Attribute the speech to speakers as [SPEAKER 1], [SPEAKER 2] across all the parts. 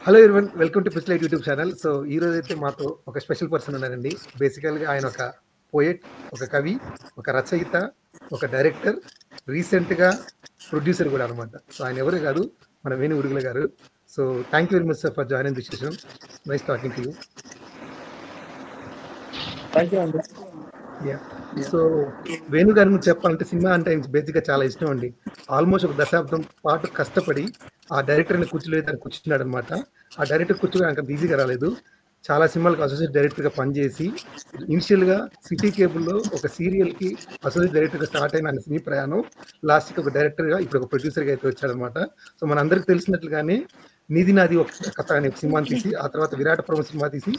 [SPEAKER 1] Hello everyone, welcome to Pitchlight YouTube channel. So ఈ రోజు అయితే మాతో ఒక స్పెషల్ పర్సన్ ఉన్నారండి. బేసికల్గా ఆయన ఒక పోయెట్, ఒక కవి, ఒక రచయిత, ఒక డైరెక్టర్, రీసెంట్గా ప్రొడ్యూసర్ కూడా అనమాట. సో ఆయన ఎవరు కాదు, మన వేణు ఉడుగుల గారు. So thank you very much sir for joining this session. Nice talking to you.
[SPEAKER 2] Thank you అండి.
[SPEAKER 1] యా. సో వేణు గారి గురించి చెప్పాలంటే సినిమా అంటే ఆయనకి బేసిక్గా చాలా ఇష్టం అండి. ఆల్మోస్ట్ ఒక దశాబ్దం పాటు కష్టపడి ఆ డైరెక్టర్ని కూర్చోలేదు, ఆయన కూర్చున్నాడు అనమాట. ఆ డైరెక్టర్ కూర్చోగా అంత ఈజీగా రాలేదు. చాలా సినిమాలకు అసోసియేట్ డైరెక్టర్గా పనిచేసి ఇనిషియల్గా సిటీ కేబుల్లో ఒక సీరియల్కి అసోసియేట్ డైరెక్టర్గా స్టార్ట్ అయిన ఆయన సినీ ప్రయాణం లాస్ట్కి ఒక డైరెక్టర్గా ఇప్పుడు ఒక ప్రొడ్యూసర్గా అయితే వచ్చాడనమాట. సో మన అందరికి తెలిసినట్లుగానే నీది నాది ఒక కథ అనే సినిమాని తీసి, ఆ తర్వాత విరాట పర్వం సినిమా తీసి,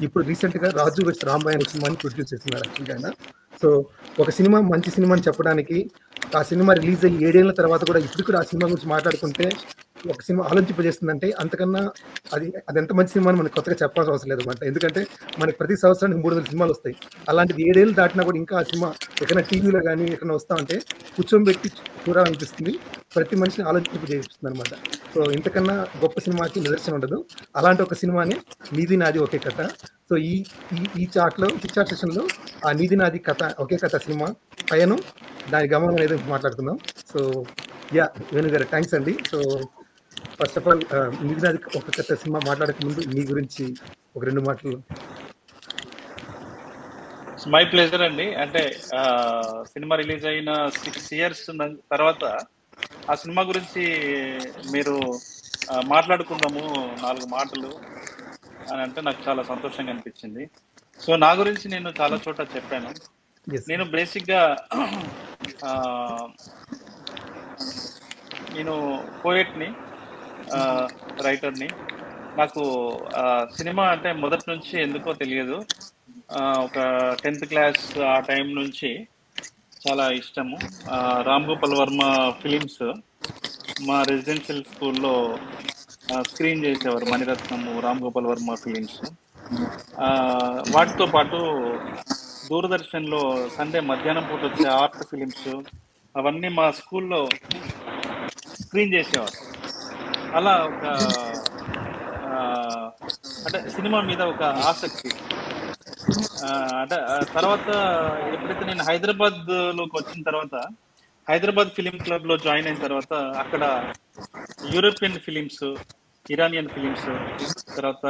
[SPEAKER 1] ఇప్పుడు రీసెంట్గా రాజు వెడ్స్ రాంబాయ్ అనే సినిమాని ప్రొడ్యూస్ చేస్తున్నారు యాక్చువల్గా ఆయన. సో ఒక సినిమా మంచి సినిమా అని చెప్పడానికి, ఆ సినిమా రిలీజ్ అయ్యి 7 ఏళ్ల తర్వాత కూడా ఇప్పుడు కూడా ఆ సినిమా గురించి మాట్లాడుకుంటే ఒక సినిమా ఆలోచింపజేస్తుందంటే అంతకన్నా అది ఎంత మంచి సినిమా అని మనకు కొత్తగా చెప్పాల్సిన అవసరం లేదన్నమాట. ఎందుకంటే మనకి ప్రతి సంవత్సరానికి 300 సినిమాలు వస్తాయి. అలాంటిది 7 ఏళ్ళు దాటినా కూడా ఇంకా ఆ సినిమా ఎక్కడైనా టీవీలో కానీ ఎక్కడైనా వస్తా ఉంటే కూర్చోబెట్టి చూడాలనిపిస్తుంది, ప్రతి మనిషిని ఆలోచింపజేస్తుంది అనమాట. సో ఇంతకన్నా గొప్ప సినిమాకి నిదర్శనం ఉండదు. అలాంటి ఒక సినిమాని నీది నాది ఒకే కథ. సో ఈ ఈ చాట్లో చిట్ సెషన్లో ఆ నీది నాది కథ ఒకే కథ సినిమా పయనం, దాని గమనం అనేది మాట్లాడుకుందాం. సో యా వేణు గారు, థ్యాంక్స్ అండి. సో ఫస్ట్ ఆఫ్ ఆల్ నీది నాది ఒక కథ సినిమా మాట్లాడక ముందు మీ గురించి ఒక 2 మాటలు.
[SPEAKER 2] మై ప్లెజర్ అండి. అంటే సినిమా రిలీజ్ అయిన 6 years తర్వాత ఆ సినిమా గురించి మీరు మాట్లాడుకుందాము 4 మాటలు అని అంటే నాకు చాలా సంతోషంగా అనిపించింది. సో నా గురించి నేను చాలా చోట చెప్పాను. నేను బేసిక్గా నేను పోయెట్ని, రైటర్ని. నాకు సినిమా అంటే మొదటి నుంచి ఎందుకో తెలియదు, ఒక 10th క్లాస్ ఆ టైం నుంచి చాలా ఇష్టము. రామ్ గోపాల్ వర్మ ఫిలిమ్స్ మా రెసిడెన్షియల్ స్కూల్లో స్క్రీన్ చేసేవారు. మణిరత్నము, రామ్ గోపాల్ వర్మ ఫిలిమ్స్. వాటితో పాటు దూరదర్శన్లో సండే మధ్యాహ్నం పూట వచ్చే ఆర్ట్ ఫిలిమ్స్ అవన్నీ మా స్కూల్లో స్క్రీన్ చేసేవారు. అలా ఒక అంటే సినిమా మీద ఒక ఆసక్తి. అంటే తర్వాత ఎప్పుడైతే నేను హైదరాబాద్లోకి వచ్చిన తర్వాత, హైదరాబాద్ ఫిలిం క్లబ్లో జాయిన్ అయిన తర్వాత అక్కడ యూరోపియన్ ఫిలిమ్స్, ఇరానియన్ ఫిలిమ్స్, తర్వాత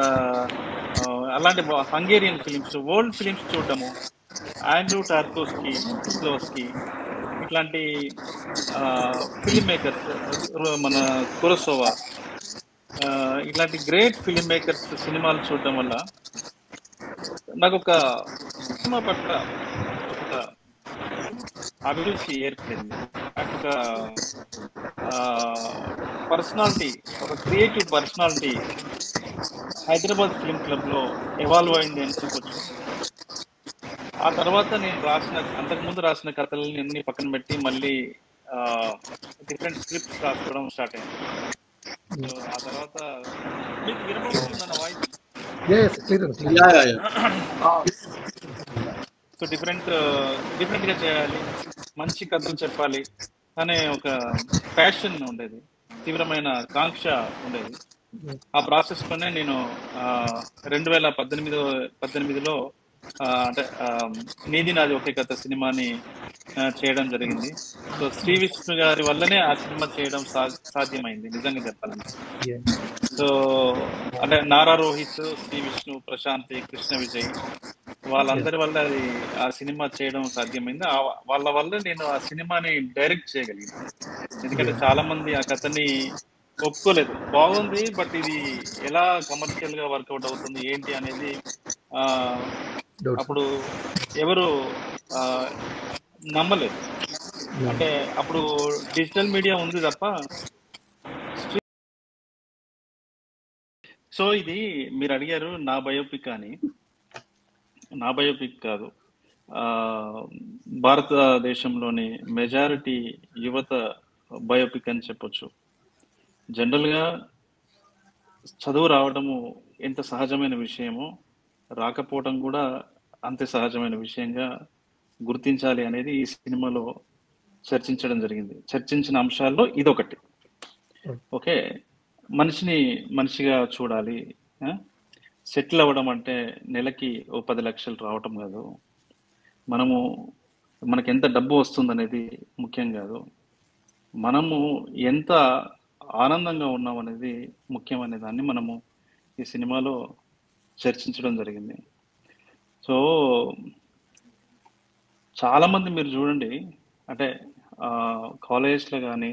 [SPEAKER 2] అలాంటి హంగేరియన్ ఫిలిమ్స్, వరల్డ్ ఫిలిమ్స్ చూడటము, ఆండ్రూ టార్కోస్కి, కిస్లోవ్స్కి ఇట్లాంటి ఫిలిం మేకర్స్, మన కురోసోవా ఇట్లాంటి గ్రేట్ ఫిలిం మేకర్స్ సినిమాలు చూడటం వల్ల నాకు ఒక సినిమా పట్ల ఒక అభిరుచి ఏర్పడింది. ఒక పర్సనాలిటీ, ఒక క్రియేటివ్ పర్సనాలిటీ హైదరాబాద్ ఫిలిం క్లబ్లో ఎవాల్వ్ అయింది అని చెప్పొచ్చు. ఆ తర్వాత నేను అంతకుముందు రాసిన కథలని పక్కన పెట్టి మళ్ళీ డిఫరెంట్ స్క్రిప్ట్స్ రాసుకోవడం స్టార్ట్ అయింది. సో ఆ తర్వాత మీకు వినపడుతుంది నా వాయిస్? సో డిఫరెంట్గా చేయాలి, మంచి కథలు చెప్పాలి అనే ఒక ప్యాషన్ ఉండేది, తీవ్రమైన కాంక్ష ఉండేది. ఆ ప్రాసెస్లోనే నేను 2018లో అంటే నీది నాది ఒకే కథ సినిమాని చేయడం జరిగింది. సో శ్రీ విష్ణు గారి వల్లనే ఆ సినిమా చేయడం సాధ్యమైంది నిజంగా చెప్పాలంటే. సో అంటే నారా రోహిత్, శ్రీ విష్ణు, ప్రశాంతి, కృష్ణ విజయ్ వాళ్ళందరి వల్ల అది ఆ సినిమా చేయడం సాధ్యమైంది. వాళ్ళ వల్ల నేను ఆ సినిమాని డైరెక్ట్ చేయగలిగాను. ఎందుకంటే చాలా మంది ఆ కథని ఒప్పుకోలేదు, బాగుంది బట్ ఇది ఎలా కమర్షియల్ గా వర్కౌట్ అవుతుంది ఏంటి అనేది అప్పుడు ఎవరు నమ్మలేదు. అంటే అప్పుడు డిజిటల్ మీడియా ఉంది తప్ప. సో ఇది మీరు అడిగారు నా బయోపిక్ అని. నా బయోపిక్ కాదు, భారతదేశంలోని మెజారిటీ యువత బయోపిక్ అని చెప్పొచ్చు. జనరల్గా చదువు రావడము ఎంత సహజమైన విషయమో, రాకపోవడం కూడా అంతే సహజమైన విషయంగా గుర్తించాలి అనేది ఈ సినిమాలో చర్చించడం జరిగింది. చర్చించిన అంశాల్లో ఇదొకటి. ఓకే, మనిషిని మనిషిగా చూడాలి. సెటిల్ అవ్వడం అంటే నెలకి ఓ 10 లక్షలు రావటం కాదు. మనకి ఎంత డబ్బు వస్తుందనేది ముఖ్యం కాదు. మనము ఎంత ఆనందంగా ఉన్నాం అనేది ముఖ్యమనే దాన్ని మనము ఈ సినిమాలో చర్చించడం జరిగింది. సో చాలా మంది మీరు చూడండి, అంటే కాలేజ్లో కానీ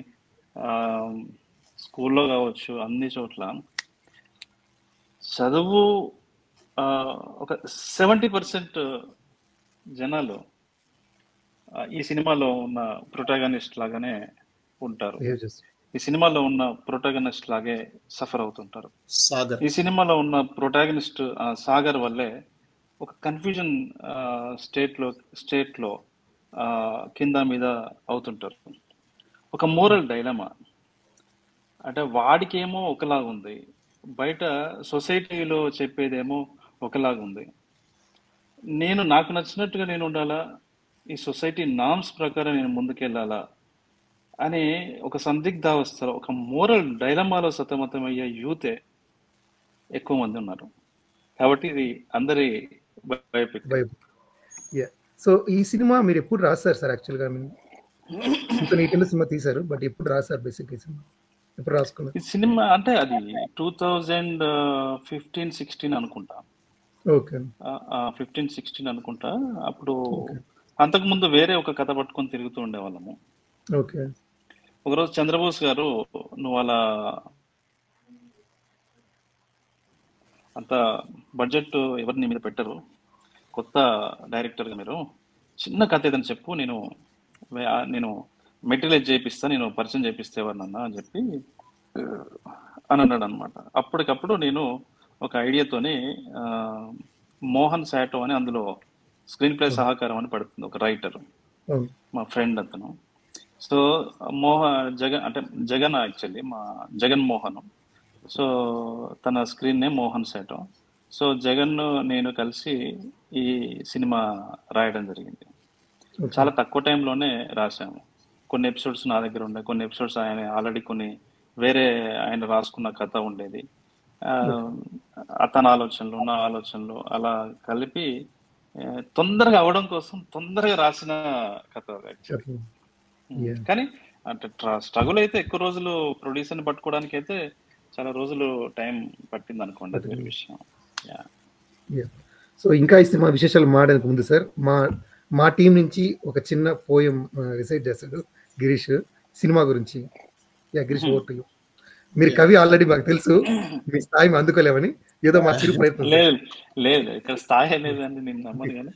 [SPEAKER 2] స్కూల్లో కావచ్చు, అన్ని చోట్ల చదువు ఒక 70% జనాలు ఈ సినిమాలో ఉన్న ప్రొటాగనిస్ట్ లాగానే ఉంటారు. ఈ సినిమాలో ఉన్న ప్రొటాగనిస్ట్ లాగే సఫర్ అవుతుంటారు. ఈ సినిమాలో ఉన్న ప్రొటాగనిస్ట్ సాగర్ వల్లే ఒక కన్ఫ్యూజన్ స్టేట్లో కింద మీద అవుతుంటారు. ఒక మోరల్ డైలమా, అంటే వాడికేమో ఒకలాగా ఉంది, బయట సొసైటీలో చెప్పేదేమో ఒకలాగా ఉంది. నాకు నచ్చినట్టుగా నేను ఉండాలా, ఈ సొసైటీ నామ్స్ ప్రకారం నేను ముందుకెళ్ళాలా అనే ఒక సందిగ్ధావస్థలో, ఒక మోరల్ డైలమాలో సతమతమయ్యే యూతే ఎక్కువ మంది ఉన్నారు. కాబట్టి ఇది అందరి బయోపిక్.
[SPEAKER 1] సో ఈ సినిమా మీరు ఎప్పుడు రాస్తారు సార్? యాక్చువల్గా సినిమా తీశారు, బట్ ఎప్పుడు రాస్తారు? బేసిక్ ఈ సినిమా ఎప్పుడు రాసుకున్నారు?
[SPEAKER 2] ఈ సినిమా అంటే అది 2015-16 అనుకుంటా.
[SPEAKER 1] ఓకే,
[SPEAKER 2] 15-16 అనుకుంటా. అప్పుడు అంతకుముందు వేరే ఒక కథ పట్టుకొని తిరుగుతూ ఉండేవాళ్ళము.
[SPEAKER 1] ఓకే.
[SPEAKER 2] ఒకరోజు చంద్రబోస్ గారు, నువ్వు అలా అంత బడ్జెట్ ఎవరిని మీద పెట్టరు, కొత్త డైరెక్టర్గా మీరు చిన్న కథ ఏదని చెప్పు, నేను మెటీరియల్ చేపిస్తా, నేను పరిచయం చేపిస్తే ఎవరినన్నా అని చెప్పి అని అన్నాడు అనమాట. అప్పటికప్పుడు నేను ఒక ఐడియాతోని మోహన్ శాటో అని అందులో స్క్రీన్ ప్లే సహకారం అని పడుతుంది, ఒక రైటర్, మా ఫ్రెండ్ అతను. సో జగన్ యాక్చువల్లీ మా జగన్మోహన్. సో తన screen name Mohan శాటో. So Jagan నేను కలిసి ఈ సినిమా రాయడం జరిగింది. చాలా తక్కువ టైంలోనే రాశాము. కొన్ని ఎపిసోడ్స్ నా దగ్గర ఉండే, కొన్ని ఎపిసోడ్స్ ఆయన ఆల్రెడీ వేరే ఆయన రాసుకున్న కథ ఉండేది. అతని ఆలోచనలు, నా ఆలోచనలు అలా కలిపి తొందరగా అవడం కోసం తొందరగా రాసిన కథ యాక్చువల్లీ. కానీ అంటే స్ట్రగుల్ అయితే ఎక్కువ రోజులు ప్రొడ్యూసర్ని పట్టుకోవడానికి అయితే చాలా రోజులు టైం పట్టింది అనుకోండి, అది వేరే విషయం.
[SPEAKER 1] సో ఇంకా ఈ సినిమా విశేషాలు మాడడానికి ముందు సార్, మా టీం నుంచి ఒక చిన్న పోయం రిసైట్ చేస్తాడు గిరీష్ సినిమా గురించి. గిరీష్, ఓటు. మీరు కవి ఆల్రెడీ మాకు తెలుసు, మీ స్థాయి అందుకోలేమని ఏదో మా చిరు ప్రయత్నం.
[SPEAKER 2] లేదు ఇక్కడ స్థాయి లేదండి, నేను నమ్మను, కానీ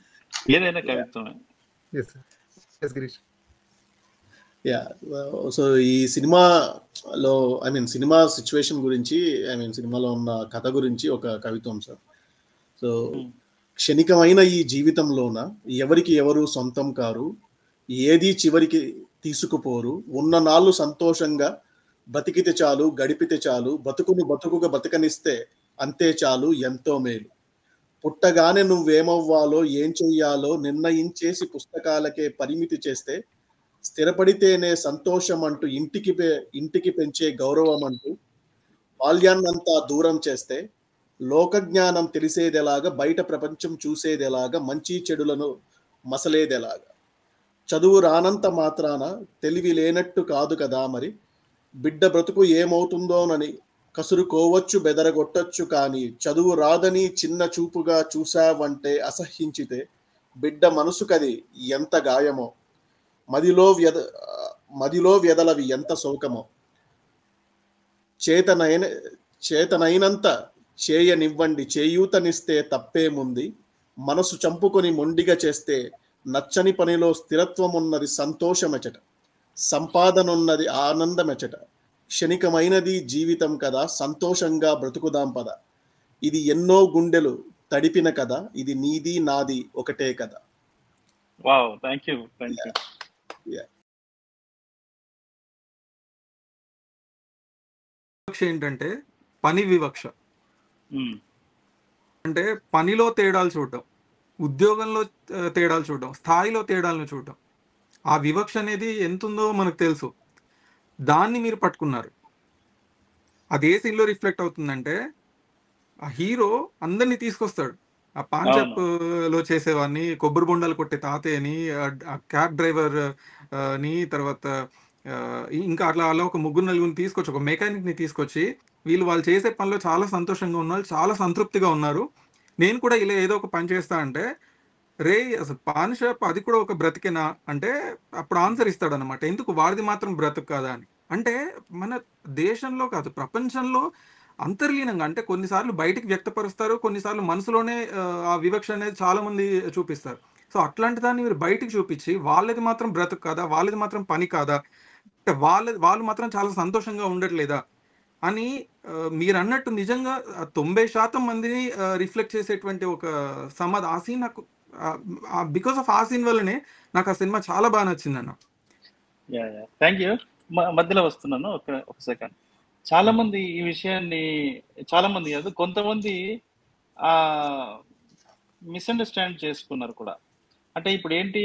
[SPEAKER 2] ఏదైనా కవిత్వమే.
[SPEAKER 1] గిరీష్.
[SPEAKER 3] సో ఈ సినిమాలో సినిమా సిచ్యువేషన్ గురించి, సినిమాలో ఉన్న కథ గురించి ఒక కవిత్వం సార్. సో క్షణికమైన ఈ జీవితంలోన ఎవరికి ఎవరు సొంతం కారు, ఏది చివరికి తీసుకుపోరు, ఉన్న నాళ్ళు సంతోషంగా బతికితే చాలు, గడిపితే చాలు, బతుకుగా బతకనిస్తే అంతే చాలు, ఎంతో మేలు. పుట్టగానే నువ్వేమవ్వాలో ఏం చెయ్యాలో నిర్ణయించేసి పుస్తకాలకే పరిమితి చేస్తే, స్థిరపడితేనే సంతోషం అంటూ ఇంటికి పెంచే గౌరవం అంటూ బాల్యాన్నంతా దూరం చేస్తే, లోకజ్ఞానం తెలిసేదెలాగా, బయట ప్రపంచం చూసేదెలాగా, మంచి చెడులను మసలేదెలాగా. చదువు రానంత మాత్రాన తెలివి లేనట్టు కాదు కదా మరి, బిడ్డ బ్రతుకు ఏమవుతుందోనని కసురుకోవచ్చు, బెదరగొట్టచ్చు, కానీ చదువు రాదని చిన్న చూపుగా చూసావంటే, అసహ్యించితే బిడ్డ మనసుకది ఎంత గాయమో, మదిలో వ్యదలవి ఎంత శోకమో. చేతనైనంత చేయనివ్వండి, చేయూతనిస్తే తప్పేముంది, మనసు చంపుకొని మొండిగా చేస్తే నచ్చని పనిలో స్థిరత్వం ఉన్నది సంతోషమెచట, సంపాదనున్నది ఆనందమెచట, క్షణికమైనది జీవితం కదా, సంతోషంగా బ్రతుకుదాం పద, ఇది ఎన్నో గుండెలు తడిపిన కదా, ఇది నీది నాది ఒకటే కదా.
[SPEAKER 2] Wow, thank you.
[SPEAKER 4] వివక్ష ఏంటంటే పని వివక్ష. అంటే పనిలో తేడాలు చూడటం, ఉద్యోగంలో తేడాలు చూడటం, స్థాయిలో తేడాలను చూడటం. ఆ వివక్ష అనేది ఎంత ఉందో మనకు తెలుసు, దాన్ని మీరు పట్టుకున్నారు. అదే సీన్ లో రిఫ్లెక్ట్ అవుతుందంటే ఆ హీరో అందరినీ తీసుకొస్తాడు. ఆ పాన్ షాప్ లో చేసేవాడిని, కొబ్బరి బొండాలు కొట్టే తాతయ్యని, ఆ క్యాబ్ డ్రైవర్ ని, తర్వాత ఇంకా అట్లా అలా ఒక ముగ్గురు నలుగురిని తీసుకొచ్చి, ఒక మెకానిక్ ని తీసుకొచ్చి, వాళ్ళు చేసే పనిలో చాలా సంతోషంగా ఉన్నారు, చాలా సంతృప్తిగా ఉన్నారు, నేను కూడా ఇలా ఏదో ఒక పని చేస్తా అంటే, రే అసలు పాన్ షాప్ అది కూడా ఒక బ్రతికేనా అంటే అప్పుడు ఆన్సర్ ఇస్తాడు అనమాట, ఎందుకు వాడిది మాత్రం బ్రతుకు కాదా అని. అంటే మన దేశంలో కాదు, ప్రపంచంలో అంతర్లీనంగా, అంటే కొన్నిసార్లు బయటికి వ్యక్తపరుస్తారు, కొన్నిసార్లు మనసులోనే ఆ వివక్ష అనేది చాలా మంది చూపిస్తారు. సో అట్లాంటి దాన్ని మీరు బయటికి చూపించి వాళ్ళది మాత్రం బ్రతుకు కాదా, వాళ్ళది మాత్రం పని కాదా, అంటే వాళ్ళు మాత్రం చాలా సంతోషంగా ఉండట్లేదా అని మీరు అన్నట్టు నిజంగా 90% మందిని రిఫ్లెక్ట్ చేసేటువంటి ఒక సమాధి ఆ సీన్ నాకు, బికాస్ ఆఫ్ ఆ సీన్ వల్లనే నాకు ఆ సినిమా చాలా బాగా నచ్చింది అన్న.
[SPEAKER 2] Thank you. మధ్యలో వస్తున్నాను, ఒక సెకండ్. చాలా మంది ఈ విషయాన్ని, చాలా మంది కాదు కొంతమంది ఆ మిస్అండర్స్టాండ్ చేసుకున్నారు కూడా. అంటే ఇప్పుడు ఏంటి,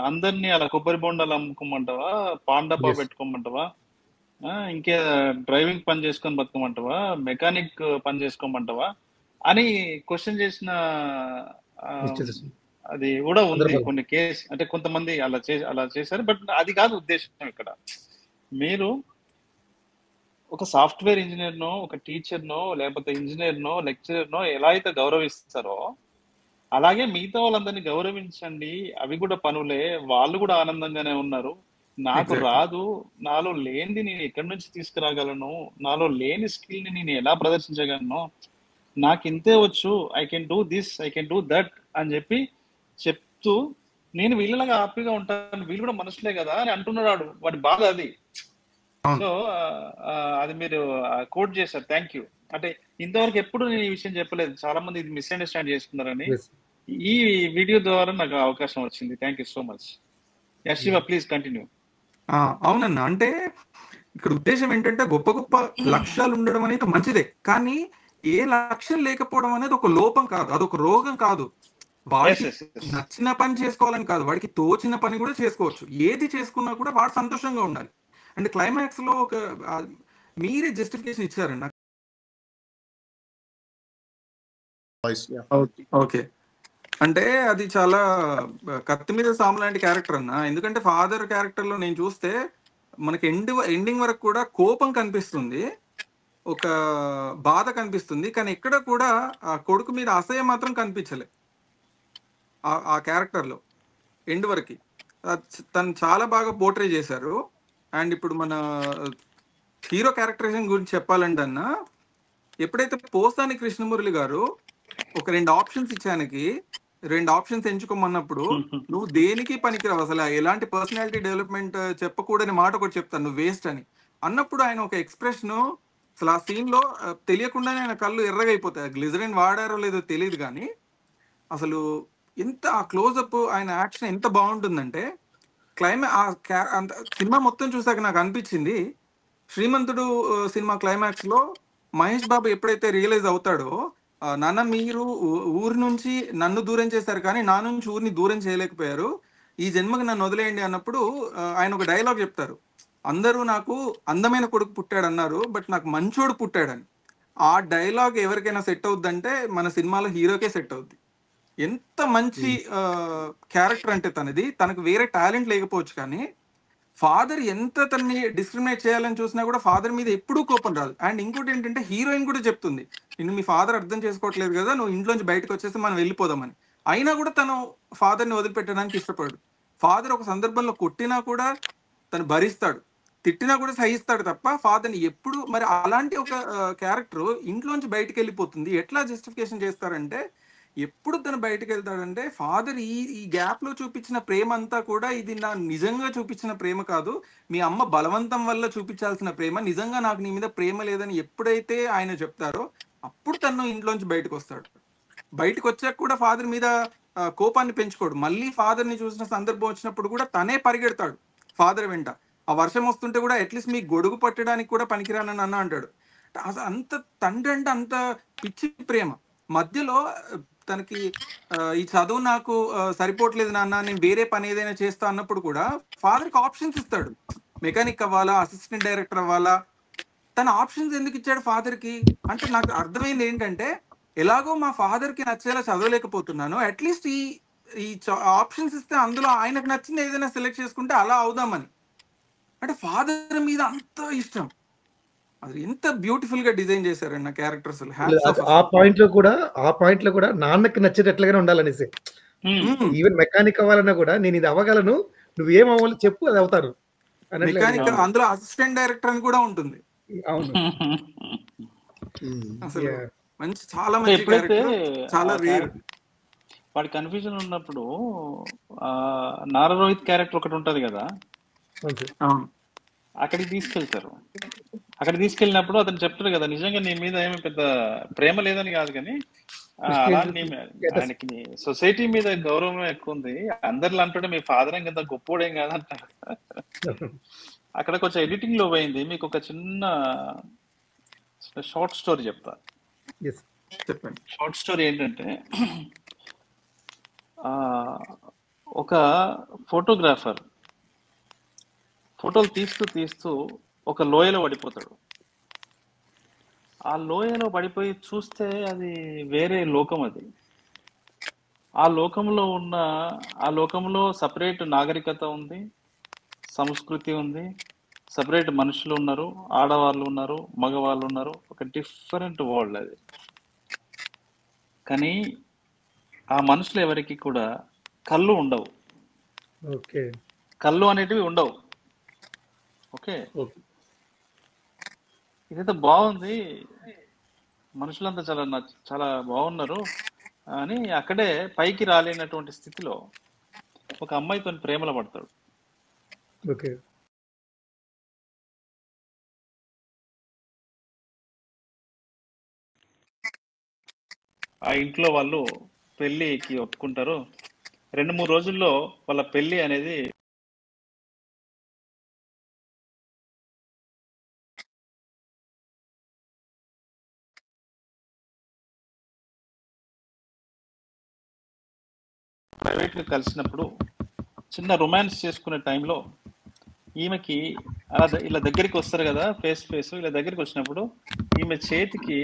[SPEAKER 2] అందరినీ అలా కొబ్బరి బొండాలు అమ్ముకోమంటావా, పాండపా పెట్టుకోమంటావా, ఇంకే డ్రైవింగ్ పని చేసుకొని బతుకోమంటావా, మెకానిక్ పని చేసుకోమంటావా అని క్వశ్చన్ చేసిన అది కూడా ఉంది కొన్ని కేసు. అంటే కొంతమంది అలా చేశారు, బట్ అది కాదు ఉద్దేశం ఇక్కడ. మీరు ఒక సాఫ్ట్వేర్ ఇంజనీర్నో, ఒక టీచర్నో, లేకపోతే ఇంజనీర్నో, లెక్చరర్నో ఎలా అయితే గౌరవిస్తారో అలాగే మిగతా వాళ్ళందరినీ గౌరవించండి. అవి కూడా పనులే, వాళ్ళు కూడా ఆనందంగానే ఉన్నారు. నాకు రాదు, నాలో లేనిది నేను ఎక్కడి నుంచి తీసుకురాగలను, నాలో లేని స్కిల్ ని నేను ఎలా ప్రదర్శించగలను, నాకు ఇంతే వచ్చు, I can do this, I can do that అని చెప్తూ నేను వీళ్ళలాగా హ్యాపీగా ఉంటాను, వీళ్ళు కూడా మనుషులే కదా అని అంటున్నాడు. వాడి బాధ అది. సో అది మీరు కోట్ చేశారు, థ్యాంక్ యూ. అంటే ఇంతవరకు ఎప్పుడు నేను ఈ విషయం చెప్పలేదు, చాలా మంది ఇది మిస్అండర్స్టాండ్ చేసుకున్నారని ఈ వీడియో ద్వారా నాకు అవకాశం వచ్చింది. Thank you so much. Shiva, please continue.
[SPEAKER 4] అవునన్నా, అంటే ఇక్కడ ఉద్దేశం ఏంటంటే గొప్ప గొప్ప లక్ష్యాలు ఉండడం అనేది మంచిదే, కానీ ఏ లక్ష్యం లేకపోవడం అనేది ఒక లోపం కాదు, అదొక రోగం కాదు. వాడికి నచ్చిన పని చేసుకోవాలని కాదు, వాడికి తోచిన పని కూడా చేసుకోవచ్చు. ఏది చేసుకున్నా కూడా వాడు సంతోషంగా ఉండాలి. అంటే క్లైమాక్స్ లో ఒక మీరే జస్టిఫికేషన్ ఇచ్చారండి. ఓకే, అంటే అది చాలా కత్తి మీద సాము లాంటి క్యారెక్టర్ అన్న. ఎందుకంటే ఫాదర్ క్యారెక్టర్ లో నేను చూస్తే మనకి ఎండింగ్ వరకు కూడా కోపం కనిపిస్తుంది, ఒక బాధ కనిపిస్తుంది, కానీ ఎక్కడ కూడా ఆ కొడుకు మీద అసహ్యం మాత్రం కనిపించలే ఆ క్యారెక్టర్ లో. ఎండ్ వరకు తను చాలా బాగా పోర్ట్రే చేశారు. అండ్ ఇప్పుడు మన హీరో క్యారెక్టరైజేషన్ గురించి చెప్పాలంటే అన్న, ఎప్పుడైతే పోసాని కృష్ణమురళి గారు ఒక 2 ఆప్షన్స్ ఇచ్చానికి 2 ఆప్షన్స్ ఎంచుకోమన్నప్పుడు, నువ్వు దేనికి పనికిరావు, అసలు ఎలాంటి పర్సనాలిటీ డెవలప్మెంట్ చెప్పకూడని మాట ఒకటి చెప్తాను, నువ్వు వేస్ట్ అని అన్నప్పుడు ఆయన ఒక ఎక్స్ప్రెషన్, అసలు ఆ సీన్ లో తెలియకుండానే ఆయన కళ్ళు ఎర్రగా అయిపోతాయి. గ్లిజరిన్ వాడారో లేదో తెలియదు, కానీ అసలు ఎంత ఆ క్లోజప్, ఆయన యాక్షన్ ఎంత బాగుంటుందంటే సినిమా మొత్తం చూసాక నాకు అనిపించింది, శ్రీమంతుడు సినిమా క్లైమాక్స్ లో మహేష్ బాబు ఎప్పుడైతే రియలైజ్ అవుతాడో, నాన్న మీరు ఊరి నుంచి నన్ను దూరం చేశారు కానీ నా నుంచి ఊరిని దూరం చేయలేకపోయారు, ఈ జన్మకి నన్ను వదిలేయండి అన్నప్పుడు ఆయన ఒక డైలాగ్ చెప్తారు, అందరూ నాకు అందమైన కొడుకు పుట్టాడు అన్నారు, బట్ నాకు మంచోడు పుట్టాడని. ఆ డైలాగ్ ఎవరికైనా సెట్ అవుద్దంటే మన సినిమాలో హీరోకే సెట్ అవుద్ది. ఎంత మంచి క్యారెక్టర్ అంటే తనది. తనకు వేరే టాలెంట్ లేకపోవచ్చు, కానీ ఫాదర్ ఎంత తనని డిస్క్రిమినేట్ చేయాలని చూసినా కూడా ఫాదర్ మీద ఎప్పుడూ కోపం రాదు. అండ్ ఇంకోటి ఏంటంటే హీరోయిన్ కూడా చెప్తుంది, నిన్ను మీ ఫాదర్ అర్థం చేసుకోవట్లేదు కదా, నువ్వు ఇంట్లోంచి బయటకు వచ్చేసి మనం వెళ్ళిపోదామని. అయినా కూడా తను ఫాదర్ని వదిలిపెట్టడానికి ఇష్టపడు. ఫాదర్ ఒక సందర్భంలో కొట్టినా కూడా తను భరిస్తాడు, తిట్టినా కూడా సహిస్తాడు తప్ప ఫాదర్ని ఎప్పుడు. మరి అలాంటి ఒక క్యారెక్టర్ ఇంట్లోంచి బయటకు వెళ్ళిపోతుంది, ఎట్లా జస్టిఫికేషన్ చేస్తారంటే, ఎప్పుడు తను బయటకు వెళ్తాడంటే ఫాదర్ ఈ గ్యాప్ లో చూపించిన ప్రేమ అంతా కూడా ఇది నా నిజంగా చూపించిన ప్రేమ కాదు, మీ అమ్మ బలవంతం వల్ల చూపించాల్సిన ప్రేమ, నిజంగా నాకు నీ మీద ప్రేమ లేదని ఎప్పుడైతే ఆయన చెప్తారో అప్పుడు తను ఇంట్లోంచి బయటకు వస్తాడు. బయటకు వచ్చాక కూడా ఫాదర్ మీద కోపాన్ని పెంచుకోడు. మళ్ళీ ఫాదర్ ని చూసిన సందర్భం వచ్చినప్పుడు కూడా తనే పరిగెడతాడు ఫాదర్ వెంట. ఆ వర్షం వస్తుంటే కూడా అట్లీస్ట్ మీ గొడుగు పట్టడానికి కూడా పనికిరానని అన్న అంటాడు. అంత తండ్రి అంటే అంత పిచ్చి ప్రేమ. మధ్యలో తనకి ఈ చదువు నాకు సరిపోవట్లేదు నాన్న, నేను వేరే పని ఏదైనా చేస్తా అన్నప్పుడు కూడా ఫాదర్కి ఆప్షన్స్ ఇస్తాడు, మెకానిక్ అవ్వాలా, అసిస్టెంట్ డైరెక్టర్ అవ్వాలా, తన ఆప్షన్స్ ఎందుకు ఇచ్చాడు ఫాదర్ కి అంటే నాకు అర్థమైంది ఏంటంటే ఎలాగో మా ఫాదర్ కి నచ్చేలా చదవలేకపోతున్నాను, అట్లీస్ట్ ఈ ఈ ఆప్షన్స్ ఇస్తే అందులో ఆయనకు నచ్చింది ఏదైనా సెలెక్ట్ చేసుకుంటే అలా అవుదామని. అంటే ఫాదర్ మీద అంత ఇష్టం. అది ఎంత బ్యూటిఫుల్ గా డిజైన్ చేశారండి నా క్యారెక్టర్స్.
[SPEAKER 1] ఆ పాయింట్ లో కూడా నాన్నకి నచ్చేటట్లుగానే ఉండాలనేసి. ఈవెన్ మెకానిక్ అవ్వాలన్నా కూడా నేను ఇది అవ్వగలను, నువ్వు ఏం అవ్వాలి చెప్పు అది అవుతారు
[SPEAKER 4] మెకానిక్. అందులో అసిస్టెంట్ డైరెక్టర్ అని కూడా ఉంటుంది.
[SPEAKER 1] అవును.
[SPEAKER 4] అసలు మంచి చాలా మంచి క్యారెక్టర్, చాలా రేర్.
[SPEAKER 2] వాడి కన్ఫ్యూజన్ ఉన్నప్పుడు నారా రోహిత్ క్యారెక్టర్ ఒకటి ఉంటది కదా, అక్కడికి తీసుకెళ్తారు. అక్కడికి తీసుకెళ్ళినప్పుడు అతను చెప్తాడు కదా, నిజంగా నీ మీద ఏమి పెద్ద ప్రేమ లేదని కాదు కానీ ఆయనకి సొసైటీ మీద గౌరవం ఎక్కువ ఉంది, అందరిలో అంటుంటే మీ ఫాదర్ ఏం కదా గొప్పోడేం కాదంటారు. అక్కడ కొంచెం ఎడిటింగ్ లో పోయింది. మీకు ఒక చిన్న షార్ట్ స్టోరీ చెప్తా.
[SPEAKER 4] చెప్పండి.
[SPEAKER 2] షార్ట్ స్టోరీ ఏంటంటే, ఒక ఫోటోగ్రాఫర్ ఫోటోలు తీస్తూ ఒక లోయలో పడిపోతాడు. ఆ లోయలో పడిపోయి చూస్తే అది వేరే లోకం. అది ఆ లోకంలో సపరేట్ నాగరికత ఉంది, సంస్కృతి ఉంది, సపరేట్ మనుషులు ఉన్నారు, ఆడవాళ్ళు ఉన్నారు, మగవాళ్ళు ఉన్నారు. ఒక డిఫరెంట్ వరల్డ్ అది. కానీ ఆ మనుషులు ఎవరికి కూడా కళ్ళు ఉండవు.
[SPEAKER 1] ఓకే,
[SPEAKER 2] కళ్ళు అనేటివి ఉండవు. ఓకే, ఇదైతే బాగుంది, మనుషులంతా చాలా బాగున్నారు అని అక్కడే పైకి రాలేనటువంటి స్థితిలో ఒక అమ్మాయితో ప్రేమలో పడతాడు.
[SPEAKER 1] ఓకే,
[SPEAKER 2] ఆ ఇంట్లో వాళ్ళు పెళ్లికి ఒప్పుకుంటారు. 2-3 రోజుల్లో వాళ్ళ పెళ్లి అనేది ప్రైవేట్గా కలిసినప్పుడు చిన్న రొమాన్స్ చేసుకునే టైంలో ఈమెకి ఇలా దగ్గరికి వస్తారు కదా, ఫేస్ ఇలా దగ్గరికి వచ్చినప్పుడు ఈమె చేతికి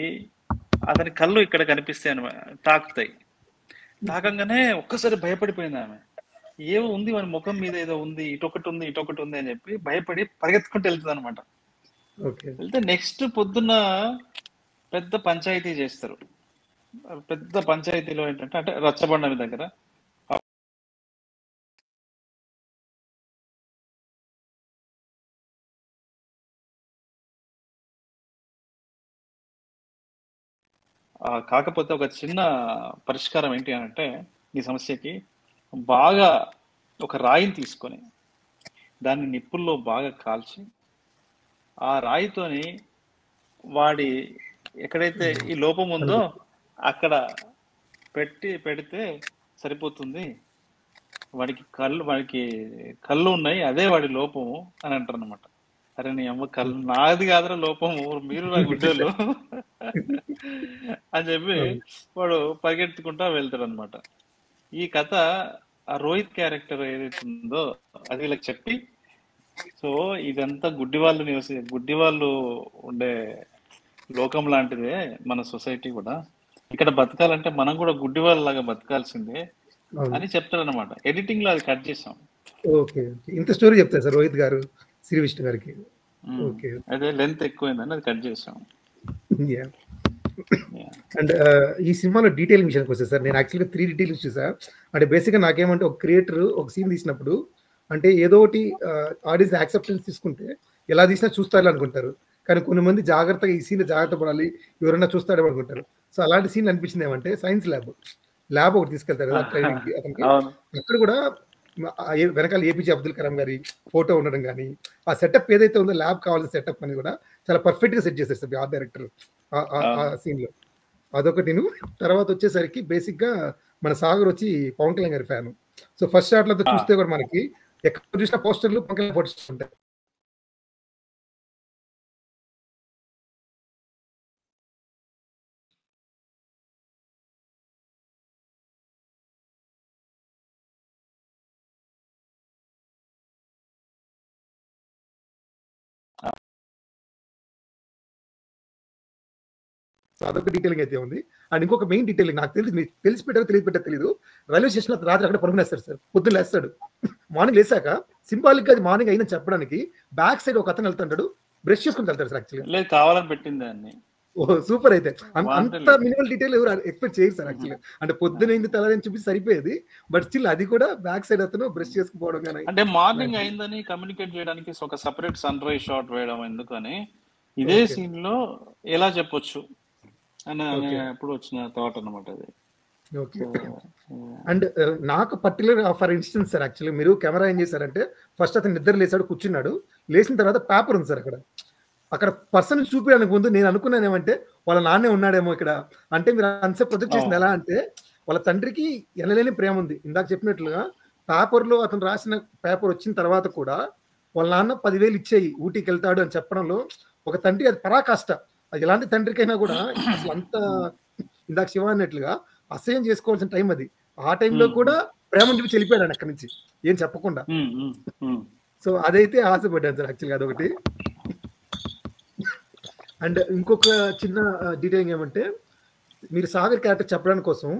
[SPEAKER 2] అతని కళ్ళు ఇక్కడ కనిపిస్తాయి అన్నమాట, తాకుతాయి. తాకంగానే ఒక్కసారి భయపడిపోయింది ఆమె. ఏమో ఉంది మన ముఖం మీద, ఏదో ఉంది, ఇటొకటి ఉంది అని చెప్పి భయపడి పరిగెత్తుకుంటూ వెళ్తుంది అనమాట. వెళ్తే నెక్స్ట్ పొద్దున్న పెద్ద పంచాయతీ చేస్తారు. పెద్ద పంచాయతీలో ఏంటంటే, అంటే రచ్చబండ దగ్గర కాకపోతే ఒక చిన్న పరిష్కారం ఏంటి అంటే, ఈ సమస్యకి బాగా ఒక రాయిని తీసుకొని దాన్ని నిప్పుల్లో బాగా కాల్చి ఆ రాయితోని వాడి ఎక్కడైతే ఈ లోపం ఉందో అక్కడ పెడితే సరిపోతుంది, వాడికి కళ్ళు ఉన్నాయి, అదే వాడి లోపము అని అంటారు అనమాట. అరే నీ అమ్మ, కళ్ళు నాది కాదురా లోపము, మీరు నా గుడ్డోళ్ళు అని చెప్పి వాడు పరిగెత్తుకుంటా వెళ్తాడు అనమాట. ఈ కథ ఆ రోహిత్ క్యారెక్టర్ ఏదైతే ఉందో అది వీళ్ళకి చెప్పి, సో ఇదంతా గుడ్డి వాళ్ళు ఉండే లోకం లాంటిదే మన సొసైటీ కూడా, ఇక్కడ బతకాలంటే మనం కూడా గుడ్డి వాళ్ళలాగా బతకాల్సిందే అని చెప్తారనమాట. ఎడిటింగ్ లో అది కట్ చేసాం.
[SPEAKER 1] ఓకే, ఇంత స్టోరీ చెప్తారు సార్ రోహిత్ గారు శ్రీ విష్ణు గారికి. ఓకే,
[SPEAKER 2] అదే లెంత్ ఎక్కువైందని అది కట్ చేసాం.
[SPEAKER 1] అండ్ ఈ సినిమాలో డీటెయిలింగ్ విషయానికి వస్తే సార్, నేను యాక్చువల్గా 3 డీటెయిల్స్ చూసా. అంటే బేసిక్గా నాకేమంటే, ఒక క్రియేటర్ ఒక సీన్ తీసినప్పుడు అంటే ఏదో ఒకటి ఆడియన్స్ యాక్సెప్టెన్స్ తీసుకుంటే ఎలా తీసినా చూస్తారు అనుకుంటారు, కానీ కొంతమంది జాగ్రత్తగా ఈ సీన్ జాగ్రత్త పడాలి, ఎవరైనా చూస్తాడేమో అనుకుంటారు. సో అలాంటి సీన్ అనిపించింది ఏమంటే, సైన్స్ ల్యాబ్ ఒకటి తీసుకెళ్తారు కదా ట్రైనింగ్కి అతనికి. అక్కడ కూడా వెనకాల ఏపీజే అబ్దుల్ కలాం గారి ఫోటో ఉండడం కానీ, ఆ సెటప్ ఏదైతే ఉందో ల్యాబ్ కావాల్సిన సెటప్ అని కూడా చాలా పర్ఫెక్ట్గా సెట్ చేస్తారు సార్ ఆ డైరెక్టర్ ఆ సీన్లో. అదొకటి. తర్వాత వచ్చేసరికి బేసిక్గా మన సాగర్ వచ్చి పవన్ కళ్యాణ్ గారి ఫ్యాన్. సో ఫస్ట్ షాట్లో చూస్తే కూడా మనకి ఎక్కడ చూసిన పోస్టర్లు పవన్ కళ్యాణ్ ఫోటోస్ ఉంటాయి. సో అదొక డీటెయిలింగ్ అయితే ఉంది. అండ్ ఇంకొక మెయిన్ డీటెయిలింగ్ నాకు తెలిసి పెట్టారో తెలియదు. రైల్వే స్టేషన్ లో రాత్రి అక్కడ పడుకునేస్తాడు సార్. పొద్దున్న లేస్తాడు. మార్నింగ్ లేసాక సింబాలిక్ గా అది మార్నింగ్ అయినా చెప్పడానికి బ్యాక్ సైడ్ ఒక అతను వెళ్తాడు, బ్రష్ చేసుకుని వెళ్తాడు సార్. యాక్చువల్గా
[SPEAKER 2] లేదు, కావాలని పెట్టింది దాన్ని.
[SPEAKER 1] ఓ సూపర్. అయితే అంత మినిమల్ డీటెయిల్ ఎవరు ఎక్స్పెక్ట్ చేయరు సార్. యాక్చువల్గా అంటే పొద్దునైంది తలని చూపి సరిపోయేది, బట్ స్టిల్ అది కూడా బ్యాక్ సైడ్ అతను బ్రష్ చేసుకుపోవడం కానీ.
[SPEAKER 2] అంటే మార్నింగ్ అయిందని కమ్యూనికేట్ చేయడానికి ఒక సెపరేట్ సన్ రైజ్ షాట్ వేయడం ఎందుకని ఇదే సీన్ లో ఎలా చెప్పొచ్చు అని ఎప్పుడు వచ్చిన థాట్ అనమాట అది.
[SPEAKER 1] ఓకే. అండ్ నాకు particular for instance sir, actually మీరు కెమెరా ఏం చేశారంటే ఫస్ట్ అతను నిద్ర లేసాడు, కూర్చున్నాడు. లేచిన తర్వాత పేపర్ ఉంది సార్ అక్కడ పర్సన్ చూపించడానికి ముందు నేను అనుకున్నాను ఏమంటే వాళ్ళ నాన్నే ఉన్నాడేమో ఇక్కడ. అంటే మీరు అంతసేపు ప్రొజెక్ట్ చేసింది ఎలా అంటే వాళ్ళ తండ్రికి ఎనలేని ప్రేమ ఉంది. ఇందాక చెప్పినట్లుగా పేపర్లో అతను రాసిన పేపర్ వచ్చిన తర్వాత కూడా వాళ్ళ నాన్న 10,000 ఇచ్చేయి ఊటీకి వెళ్తాడు అని చెప్పడంలో ఒక తండ్రి అది పరాకాష్ట. అది ఎలాంటి తండ్రికైనా కూడా అసలు అంత ఇందాక శివ అన్నట్లుగా అసహ్యం చేసుకోవాల్సిన టైం అది. ఆ టైంలో కూడా ప్రేమ చూపి చెల్లిపోయాడు అక్కడి నుంచి ఏం చెప్పకుండా. సో అదైతే ఆశపడ్డాను సార్ యాక్చువల్గా అదొకటి. అండ్ ఇంకొక చిన్న డీటెయిలింగ్ ఏమంటే మీరు సాగర్ క్యారెక్టర్ చెప్పడానికి కోసం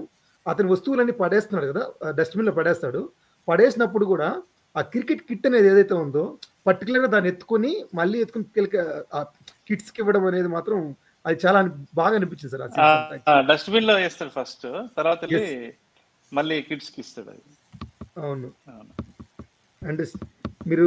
[SPEAKER 1] అతని వస్తువులన్నీ పడేస్తున్నాడు కదా, డస్ట్బిన్లో పడేస్తాడు. పడేసినప్పుడు కూడా ఆ క్రికెట్ కిట్ అనేది ఏదైతే ఉందో పర్టికులర్గా దాన్ని ఎత్తుకొని మళ్ళీ ఎత్తుకుని కిట్స్కి ఇవ్వడం అనేది మాత్రం అది చాలా బాగా అనిపించింది సార్.
[SPEAKER 2] డస్ట్బిన్ లో వేస్తాడు ఫస్ట్, తర్వాత మళ్ళీ కిడ్స్ కి ఇస్తాడు.
[SPEAKER 1] అవును. అండ్ మీరు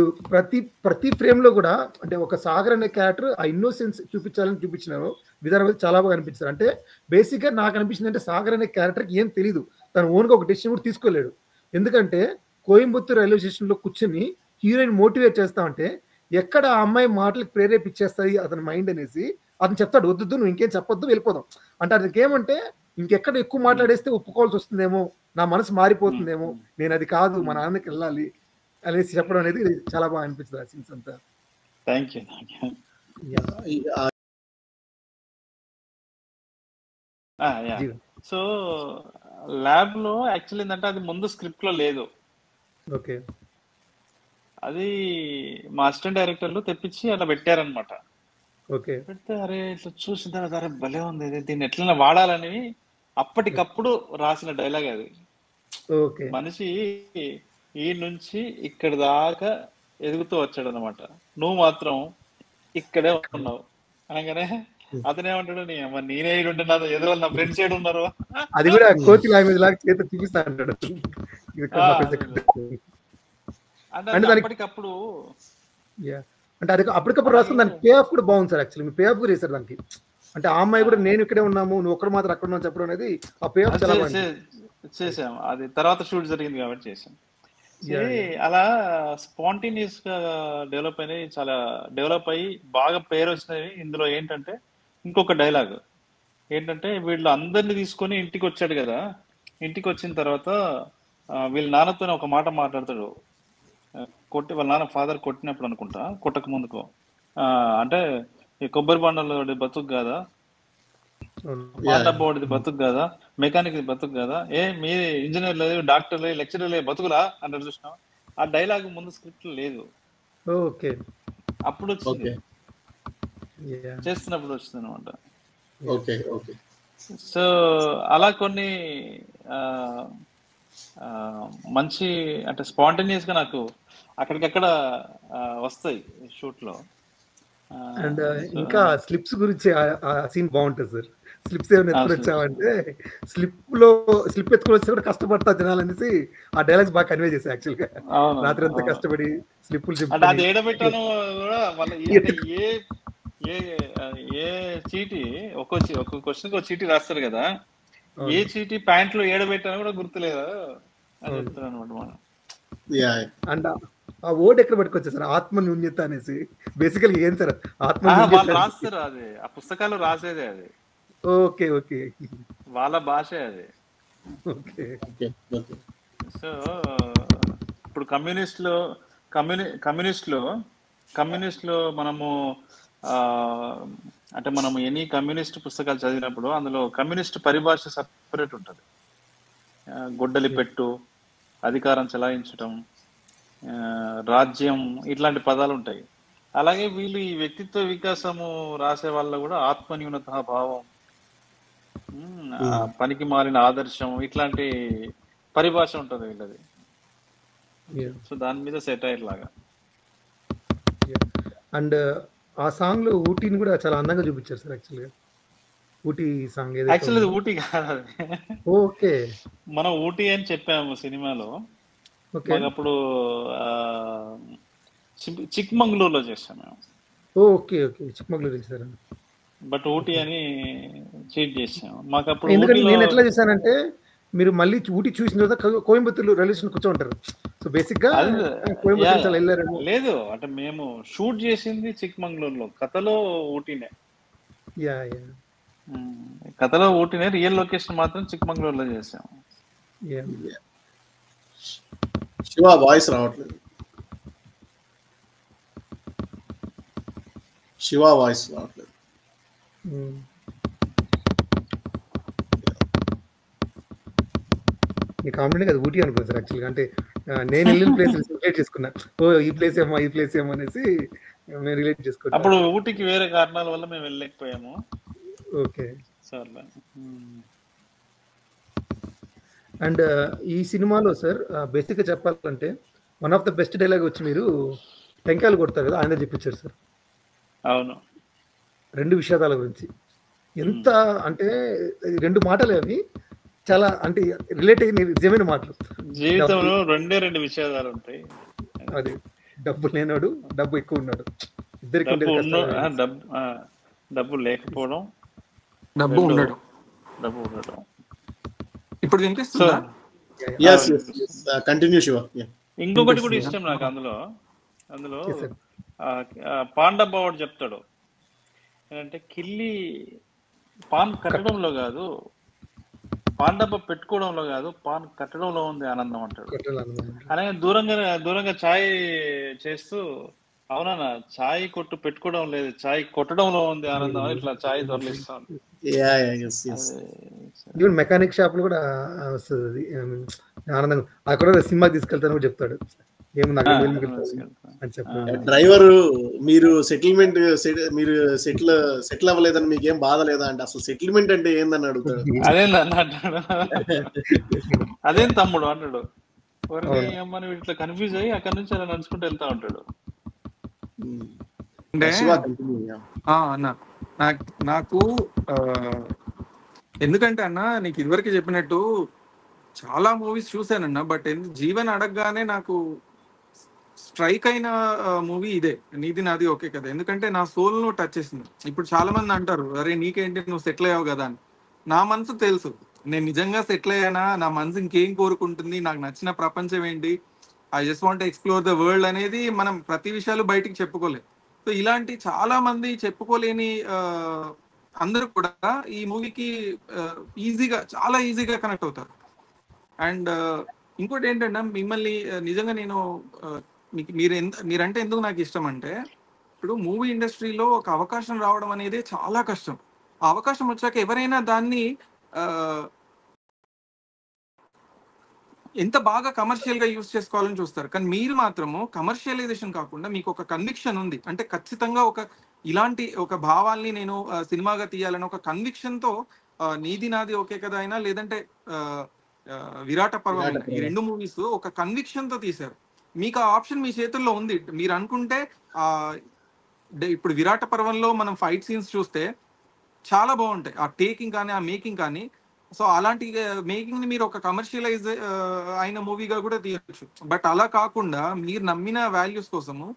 [SPEAKER 1] ప్రతి ఫ్రేమ్ లో కూడా అంటే ఒక సాగర్ అనే క్యారెక్టర్ ఆ ఇన్నోసెన్స్ చూపించిన విధానం చాలా బాగా అనిపించారు. అంటే బేసిక్ గా నాకు అనిపించింది అంటే సాగర్ అనే క్యారెక్టర్కి ఏం తెలీదు, తను ఓన్ గా ఒక డెసిషన్ కూడా తీసుకోలేడు. ఎందుకంటే కోయంబత్తూర్ రైల్వే స్టేషన్ లో కూర్చొని హీరోయిన్ మోటివేట్ చేస్తా ఉంటే ఎక్కడ ఆ అమ్మాయి మాటలకు ప్రేరేపించేస్తాయి అతని మైండ్ అనేసి అతను చెప్తాడు, వద్దు నువ్వు ఇంకేం చెప్పొద్దు వెళ్ళిపోదాం అంటే. అతనికి ఏమంటే ఇంకెక్కడ ఎక్కువ మాట్లాడేస్తే ఒప్పుకోవాల్సి వస్తుందేమో, నా మనసు మారిపోతుందేమో, నేను అది కాదు మా నాన్నకి వెళ్ళాలి అనేసి చెప్పడం అనేది చాలా బాగా అనిపించింది ఆ సీన్స్ అంతా.
[SPEAKER 2] Thank you. సో ల్యాబ్ లో యాక్చువల్లీ ఏంటంటే అది ముందు స్క్రిప్ట్ లో లేదు.
[SPEAKER 1] ఓకే.
[SPEAKER 2] అది మా అసిస్టెంట్ డైరెక్టర్లు తెప్పించి అలా పెట్టారనమాట.
[SPEAKER 1] ఓకే.
[SPEAKER 2] పెడితే అరే ఇట్లా చూసిన తర్వాత అరే భలే ఉంది, దీన్ని ఎట్లైనా వాడాలని అప్పటికప్పుడు రాసిన డైలాగ్ అది.
[SPEAKER 1] ఓకే.
[SPEAKER 2] మనిషి ఈ నుంచి ఇక్కడ దాకా ఎదుగుతూ వచ్చాడు అనమాట, నువ్వు మాత్రం ఇక్కడే ఉన్నావు అనగానే అతనేమంటాడు, నేనే ఉంటున్నాను ఎదురు నా ఫ్రెండ్స్ ఏడు ఉన్నారు,
[SPEAKER 1] అది కూడా కోతి లాంగ్వేజ్ లాగా చేత చూపిస్తా అంటాడు.
[SPEAKER 2] అంటే అప్పటికప్పుడు
[SPEAKER 1] అంటే అది అప్పటికప్పుడు రాసుకుని దానికి పే ఆఫ్ కూడా బాగుంది సార్. యాక్చువల్లీ పే ఆఫ్ కూడా వేశారు దానికి. అంటే ఆ అమ్మాయి కూడా నేను ఇక్కడే ఉన్నాము నువ్వు ఒక్కడు మాత్రం అక్కడ ఉన్నావు చెప్పడం అనేది ఆ పే ఆఫ్ చాలా
[SPEAKER 2] చేసాం. అది తర్వాత షూట్ జరిగింది కాబట్టి చేసాం. అలా స్పాంటేనియస్ గా డెవలప్ అయినాయి, చాలా డెవలప్ అయ్యి బాగా పేరు వచ్చినవి. ఇందులో ఏంటంటే ఇంకొక డైలాగ్ ఏంటంటే వీళ్ళు అందరిని తీసుకొని ఇంటికి వచ్చాడు కదా, ఇంటికి వచ్చిన తర్వాత వీళ్ళ నాన్నతోనే ఒక మాట మాట్లాడతాడు. వాళ్ళ నాన్న ఫాదర్ కొట్టినప్పుడు అనుకుంటా, కొట్టక ముందుకు అంటే ఈ కొబ్బరి బండలు బతుకు కాదా, డబ్బోడిది బతుకు కాదా, మెకానిక్ బతుకు కాదా, మీ ఇంజనీర్ లేదు, డాక్టర్ లేదు, లెక్చరర్ లేదు, బతుకులా అన్నట్టు చూసినాం. ఆ డైలాగ్ ముందు స్క్రిప్ట్ లేదు, అప్పుడు వచ్చింది, చేస్తున్నప్పుడు వచ్చింది అనమాట. సో అలా కొన్ని మంచి అంటే స్పాంటేనియస్ గా నాకు అక్కడికక్కడ వస్తాయి షూట్ లో.
[SPEAKER 1] అండ్ ఇంకా స్లిప్స్ గురించి ఆ సీన్ బాగుంటుంది సార్. స్లిప్స్ ఏమైనా ఎత్తుకొని వచ్చావంటే స్లిప్ ఎత్తుకొని వచ్చి కూడా కష్టపడతా తినాలనేసి ఆ డైలాగ్స్ బాగా కన్వే చేశారు. యాక్చువల్ గా రాత్రి అంతా కష్టపడి స్లిప్పులు
[SPEAKER 2] అది ఏడబెట్టాను కూడా. ఏ చీటీ ఒక్కొక్క క్వశ్చన్ ఒక చీటీ రాస్తారు కదా, ఏ చీటీ ప్యాంట్ లో ఏడబెట్టాను కూడా గుర్తులేదా అని చెప్తాను అనమాట మనం.
[SPEAKER 1] అండ్ ఆ వర్డ్ ఎక్కడ పట్టుకొచ్చేసారు ఆత్మ న్యూన్యత అనేసి. బేసికల్ ఏం సార్ ఆత్మ
[SPEAKER 2] రాస్తారు, అది ఆ పుస్తకాలు రాసేదే అది.
[SPEAKER 1] ఓకే ఓకే,
[SPEAKER 2] వాళ్ళ భాషే అది. సో ఇప్పుడు కమ్యూనిస్టులో మనము అంటే మనము ఎన్ని కమ్యూనిస్ట్ పుస్తకాలు చదివినప్పుడు అందులో కమ్యూనిస్ట్ పరిభాష సపరేట్ ఉంటుంది. గొడ్డలి పెట్టు, అధికారం చెలాయించటం, రాజ్యం, ఇట్లాంటి పదాలు ఉంటాయి. అలాగే వీళ్ళు ఈ వ్యక్తిత్వ వికాసము రాసే వాళ్ళ కూడా ఆత్మన్యూనత భావం పనికి మాలిన ఆదర్శం ఇట్లాంటి పరిభాష ఉంటుంది వీళ్ళది. సో దాని మీద సెటైర్ లాగా.
[SPEAKER 1] అండ్ ఆ సాంగ్ లో ఊటీని కూడా చాలా అందంగా చూపించారు సార్. యాక్చువల్గా ఊటీ సాంగ్
[SPEAKER 2] యాక్చువల్లీ ఊటీ కాదు అది.
[SPEAKER 1] ఓకే,
[SPEAKER 2] మనం ఊటీ అని చెప్పాము సినిమాలో.
[SPEAKER 1] ఓకే,
[SPEAKER 2] మాకు అప్పుడు చిక్మంగళూరులో చేసాం మేము.
[SPEAKER 1] ఓకే, ఓకే, చిక్మగళూరు చేశారు.
[SPEAKER 2] బట్ ఊటీ అని చీట్ చేసాం. మాకు అప్పుడు
[SPEAKER 1] ఎందుకంటే
[SPEAKER 2] ఊటీలో
[SPEAKER 1] నేను ఎట్లా చేశానంటే, మీరు మళ్ళీ ఊటీ చూసిన తర్వాత కోయంబత్తూరు రైల్వే స్టేషన్ కూర్చోంటారు. సో బేసిక్ గా కోయంబత్తూరు చాలా వెళ్ళారేమో.
[SPEAKER 2] లేదు అంటే మేము షూట్ చేసింది చిక్మంగళూరులో, కథలో ఊటీనే.
[SPEAKER 1] యా యా
[SPEAKER 2] కథలో ఊటీనే, రియల్ లొకేషన్ మాత్రం చిక్మంగళూరులో చేసాం.
[SPEAKER 1] యా
[SPEAKER 3] శివ వాయిస్ రావట్లేదు. శివ వాయిస్ రావట్లేదు.
[SPEAKER 1] మీ కాంప్లిమెంట్ అది ఊటీ అనుకోండి సార్. యాక్చువల్గా అంటే నేను వెళ్ళిన ప్లేస్ రిలేట్ చేసుకున్నా. ఓ ఈ ప్లేస్ ఏమో ఈ ప్లేస్ ఏమో అనేసి మేము రిలేట్ చేసుకున్నాం.
[SPEAKER 2] అప్పుడు ఊటీకి వేరే కారణాల వల్ల మేము వెళ్ళలేకపోయాము.
[SPEAKER 1] Okay
[SPEAKER 2] sir.
[SPEAKER 1] అండ్ ఈ సినిమాలో సార్ బేసిక్గా చెప్పాలంటే one of the best dialogue వచ్చి మీరు టెంకాయలు కొడతారు కదా, ఆయన చెప్పించారు సార్.
[SPEAKER 2] అవును,
[SPEAKER 1] 2 విషాదాల గురించి. ఎంత అంటే 2 మాటలు అవి చాలా అంటే రిలేట్ అయిన నిజమైన మాటలు.
[SPEAKER 2] జీవితంలో 2 విషయాలు ఉంటాయి.
[SPEAKER 1] అది డబ్బు లేనాడు, డబ్బు ఎక్కువ ఉన్నాడు. ఇద్దరికి
[SPEAKER 2] డబ్బు లేకపోవడం,
[SPEAKER 4] డబ్బు ఉండడం. ఇప్పుడు వినిపిస్తుందా?
[SPEAKER 3] కంటిన్యూ శివ.
[SPEAKER 2] ఇంకొకటి కూడా ఇష్టం నాకు అందులో పాండబావుడు చెప్తాడు ఏంటంటే, కిల్లి పాన్ కట్టడంలో కాదు, పాన్ డబ్బా పెట్టుకోవడంలో కాదు, పాన్ కట్టడంలో ఉంది ఆనందం అంటాడు. అలాగే దూరంగా ఛాయ్ చేస్తూ, అవునా ఛాయ్ కొట్టు పెట్టుకోవడం లేదు, ఛాయ్ కొట్టడంలో ఉంది ఆనందం అని ఇట్లా ఛాయ్ దొరలిస్తాను.
[SPEAKER 1] ఈవెన్ మెకానిక్ షాప్ లో కూడా వస్తుంది ఆనందం. అక్కడ సినిమాకి తీసుకెళ్తాను కూడా చెప్తాడు.
[SPEAKER 3] డ్రైవర్ మీరు సెటిల్మెంట్ మీరు సెటిల్ అవ్వలేదని మీకేం బాధ లేదా అంటే, అసలు సెటిల్మెంట్ అంటే ఏందని అడుగుతాడు.
[SPEAKER 2] అదేం తమ్ముడు అంటాడు. అమ్మని ఇట్లా కన్ఫ్యూజ్ అయ్యి అక్కడ నుంచి అలా నడుచుకుంటూ వెళ్తా ఉంటాడు.
[SPEAKER 4] నాకు ఎందుకంటే అన్న, నీకు ఇదివరకు చెప్పినట్టు చాలా మూవీస్ చూసానన్నా, బట్ జీవన్ అడగగానే నాకు స్ట్రైక్ అయిన మూవీ ఇదే, నీది నాది ఓకే కదా. ఎందుకంటే నా సోల్ ను టచ్ చేసింది. ఇప్పుడు చాలా మంది అంటారు, అరే నీకేంటి నువ్వు సెటిల్ అయ్యావు కదా అని. నా మనసు తెలుసు నేను నిజంగా సెటిల్ అయ్యానా, నా మనసు ఇంకేం కోరుకుంటుంది, నాకు నచ్చిన ప్రపంచం ఏంటి, I just want explore the world అనేది మనం ప్రతి విషయాలు బయటికి చెప్పుకోలేదు. సో ఇలాంటి చాలా మంది చెప్పుకోలేని అందరూ కూడా ఈ మూవీకి చాలా ఈజీగా కనెక్ట్ అవుతారు. అండ్ ఇంకోటి ఏంటంటే, మిమ్మల్ని నిజంగా నేను మీరంటే ఎందుకు నాకు ఇష్టం అంటే, ఇప్పుడు మూవీ ఇండస్ట్రీలో ఒక అవకాశం రావడం అనేది చాలా కష్టం. ఆ అవకాశం వచ్చాక ఎవరైనా దాన్ని ఎంత బాగా కమర్షియల్ గా యూజ్ చేసుకోవాలని చూస్తారు. కానీ మీరు మాత్రము కమర్షియలైజేషన్ కాకుండా మీకు ఒక కన్విక్షన్ ఉంది. అంటే ఖచ్చితంగా ఇలాంటి ఒక భావాల్ని నేను సినిమాగా తీయాలని ఒక కన్విక్షన్ తో నీది నాది ఓకే కదా అయినా, లేదంటే విరాట పర్వం అయినా, ఈ 2 మూవీస్ ఒక కన్విక్షన్ తో తీశారు. మీకు ఆ ఆప్షన్ మీ చేతుల్లో ఉంది. మీరు అనుకుంటే ఇప్పుడు విరాట పర్వంలో మనం ఫైట్ సీన్స్ చూస్తే చాలా బాగుంటాయి, ఆ టేకింగ్ కానీ ఆ మేకింగ్ కానీ. సో అలాంటి మేకింగ్ ని మీరు ఒక కమర్షియలైజ్ అయిన మూవీగా కూడా తీయచ్చు. బట్ అలా కాకుండా మీరు నమ్మిన వాల్యూస్ కోసము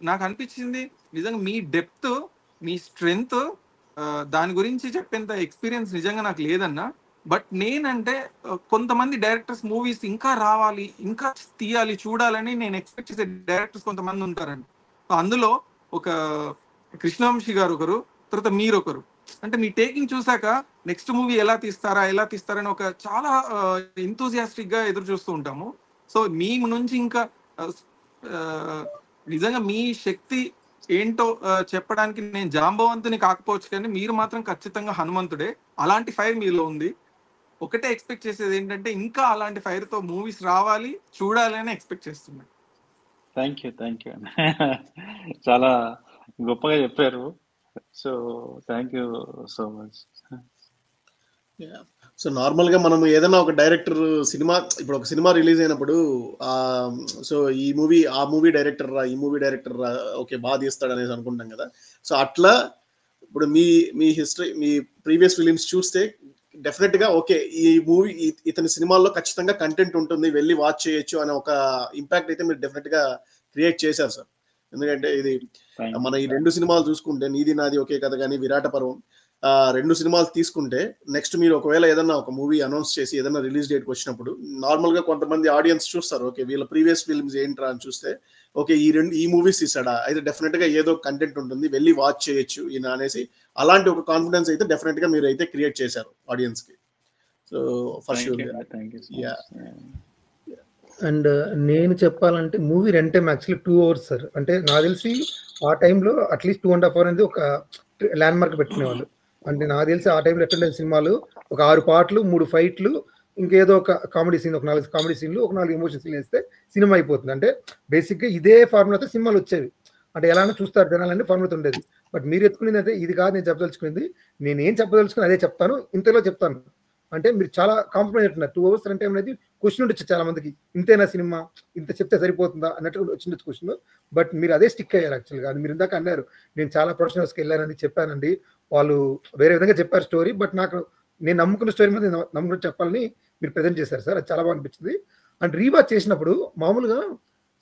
[SPEAKER 4] నాకు అనిపించింది నిజంగా మీ డెప్త్, మీ స్ట్రెంగ్త్, దాని గురించి చెప్పేంత ఎక్స్పీరియన్స్ నిజంగా నాకు లేదన్నా. బట్ నేనంటే కొంతమంది డైరెక్టర్స్ మూవీస్ ఇంకా రావాలి, ఇంకా తీయాలి, చూడాలని నేను ఎక్స్పెక్ట్ చేసే డైరెక్టర్స్ కొంతమంది ఉంటారండి. అందులో ఒక కృష్ణవంశీ గారు ఒకరు, తర్వాత మీరు ఒకరు. అంటే మీ టేకింగ్ చూసాక నెక్స్ట్ మూవీ ఎలా తీస్తారని ఒక చాలా ఎంతూజియాస్టిక్ గా ఎదురు చూస్తూ ఉంటాము. సో మీ నుంచి ఇంకా నిజంగా మీ శక్తి ఏంటో చెప్పడానికి నేను జాంబవంతుని కాకపోవచ్చు, కానీ మీరు మాత్రం ఖచ్చితంగా హనుమంతుడే. అలాంటి ఫైర్ మీలో ఉంది. ఒకటే ఎక్స్పెక్ట్ చేసేది ఏంటంటే, ఇంకా అలాంటి ఫైర్ తో మూవీస్ రావాలి, చూడాలి అని ఎక్స్పెక్ట్ చేస్తున్నాను.
[SPEAKER 2] థ్యాంక్ యూ చాలా గొప్పగా చెప్పారు. So thank you so much.
[SPEAKER 3] So normal గా మనం ఏదైనా ఒక డైరెక్టర్ సినిమా, ఇప్పుడు ఒక సినిమా రిలీజ్ అయినప్పుడు సో ఈ మూవీ ఆ మూవీ డైరెక్టర్ రా, ఈ మూవీ డైరెక్టర్ రా, ఓకే బాగా తీస్తాడు అనేసి అనుకుంటాం కదా. సో అట్లా ఇప్పుడు మీ హిస్టరీ, మీ ప్రీవియస్ ఫిలిమ్స్ చూస్తే డెఫినెట్ గా ఓకే ఈ మూవీ ఇతని సినిమాల్లో ఖచ్చితంగా కంటెంట్ ఉంటుంది, వెళ్ళి వాచ్ చేయొచ్చు అనే ఒక ఇంపాక్ట్ అయితే మీరు డెఫినెట్ గా క్రియేట్ చేశారు సార్. ఎందుకంటే ఇది మన ఈ 2 సినిమాలు చూసుకుంటే, నీది నాది ఒకే కథ కానీ విరాట పర్వం, 2 సినిమాలు తీసుకుంటే నెక్స్ట్ మీరు ఒకవేళ ఏదన్నా ఒక మూవీ అనౌన్స్ చేసి ఏదన్నా రిలీజ్ డేట్కి వచ్చినప్పుడు నార్మల్ గా కొంతమంది ఆడియన్స్ చూస్తారు, ఓకే వీళ్ళ ప్రీవియస్ ఫిల్మ్స్ ఏంట్రా అని చూస్తే ఓకే ఈ మూవీస్ తీసాడా, అయితే డెఫినెట్ గా ఏదో కంటెంట్ ఉంటుంది, వెళ్ళి వాచ్ చేయొచ్చు ఈయన అనేసి అలాంటి ఒక కాన్ఫిడెన్స్ అయితే డెఫినెట్ గా మీరు అయితే క్రియేట్ చేశారు ఆడియన్స్ కి. So for sure.
[SPEAKER 1] అండ్ నేను చెప్పాలంటే movie run time actually 2 hours sir. అంటే నాకు తెలిసి ఆ టైంలో అట్లీస్ట్ 2.5 hours అనేది ఒక ల్యాండ్ మార్క్ పెట్టుకునేవాళ్ళు. అంటే నాకు తెలిసి ఆ టైంలో ఎట్లా సినిమాలు ఒక 6 పాటలు, 3 ఫైట్లు, ఇంకేదో ఒక కామెడీ సీన్, ఒక 4 కామెడీ సీన్లు, ఒక 4 ఎమోషన్ సీన్లు వేస్తే సినిమా అయిపోతుంది. అంటే బేసిక్గా ఇదే ఫార్ములాతో సినిమాలు వచ్చేవి. అంటే ఎలానో చూస్తారు జనాలన్నీ ఫార్ములాతో ఉండేది. బట్ మీరు ఎత్తుకునేది అయితే ఇది కాదు నేను చెప్పదలుచుకునేది, నేనేం చెప్పదలుచుకుని అదే చెప్తాను, ఇంతలో చెప్తాను. అంటే మీరు చాలా కాంప్రమైజ్ అవుతున్నారు. 2 hours రన్ టైం అనేది క్వశ్చన్ ఉండొచ్చు చాలా మందికి, ఇంతేనా సినిమా, ఇంత చెప్తే సరిపోతుందా అన్నట్టు వచ్చిండొచ్చు క్వశ్చన్. బట్ మీరు అదే స్టిక్ అయ్యారు యాక్చువల్గా. అది మీరు ఇందాక అన్నారు, నేను చాలా ప్రొఫెషనల్స్కి వెళ్ళానని చెప్పానండి, వాళ్ళు వేరే విధంగా చెప్పారు స్టోరీ, బట్ నాకు నేను నమ్ముకున్న స్టోరీ మీద నమ్ముకుని చెప్పాలని మీరు ప్రజెంట్ చేశారు సార్. అది చాలా బాగా అనిపించింది. అండ్ రీవాచ్ చేసినప్పుడు మామూలుగా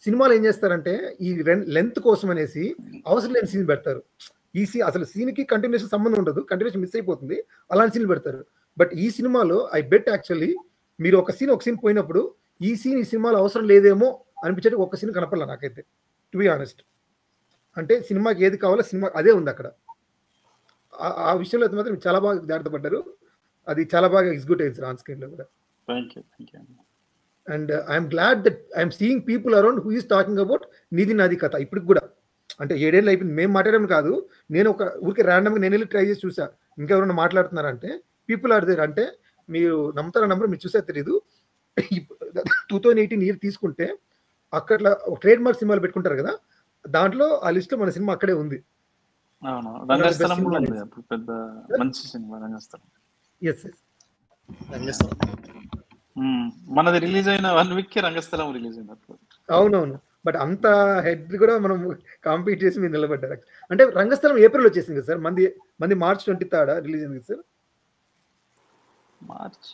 [SPEAKER 1] సినిమాలు ఏం చేస్తారంటే ఈ లెంత్ కోసం అనేసి అవసరం లేని సీన్ పెడతారు. ఈ సీన్ అసలు సీన్కి కంటిన్యూషన్ సంబంధం ఉండదు, కంటిన్యూషన్ మిస్ అయిపోతుంది, అలాంటి సీన్లు పెడతారు. బట్ ఈ సినిమాలో ఐ బెట్ యాక్చువల్లీ మీరు ఒక సీన్ పోయినప్పుడు ఈ సినిమాలో అవసరం లేదేమో అనిపించేది ఒక సీన్ కనపడలే నాకైతే, టు బి ఆనెస్ట్. అంటే సినిమాకి ఏది కావాలో సినిమా అదే ఉంది అక్కడ. ఆ విషయంలో అయితే మాత్రం చాలా బాగా జాగ్రత్త పడ్డారు. అది చాలా బాగా ఎగ్జిక్యూట్ అయింది ఆన్ స్క్రీన్ లో కూడా. And I'm glad that I'm seeing people around who is talking about నీది నాది కథ ఇప్పటికి కూడా. అంటే 7 ఏళ్ళు అయిపోయింది, మేము మాట్లాడడం కాదు, నేను ఒక ఊరికి ర్యాండమ్గా నేను వెళ్ళి ట్రై చేసి చూసా, ఇంకెవరైనా మాట్లాడుతున్నారంటే పీపుల్ ఆర్ దేర్. అంటే మీరు నమ్ముతారా నంబర్, మీరు చూసే తెలియదు, 2018 ఇయర్ తీసుకుంటే అక్కడ ట్రేడ్ మార్క్ సినిమాలు పెట్టుకుంటారు కదా, దాంట్లో ఆ లిస్ట్ లో మన సినిమా అక్కడే ఉంది.
[SPEAKER 2] మనది రిలీజ్ అయిన 1 week రంగస్థలం రిలీజ్ అయినప్పుడు.
[SPEAKER 1] అవునవును, బట్ అంత హెడ్ కూడా మనం కాంపీట్ చేసి మీరు నిలబడ్డారు. అంటే రంగస్థలం ఏప్రిల్ వచ్చేసింది కదా సార్, మంది March 23rd రిలీజ్ అయింది సార్.
[SPEAKER 2] March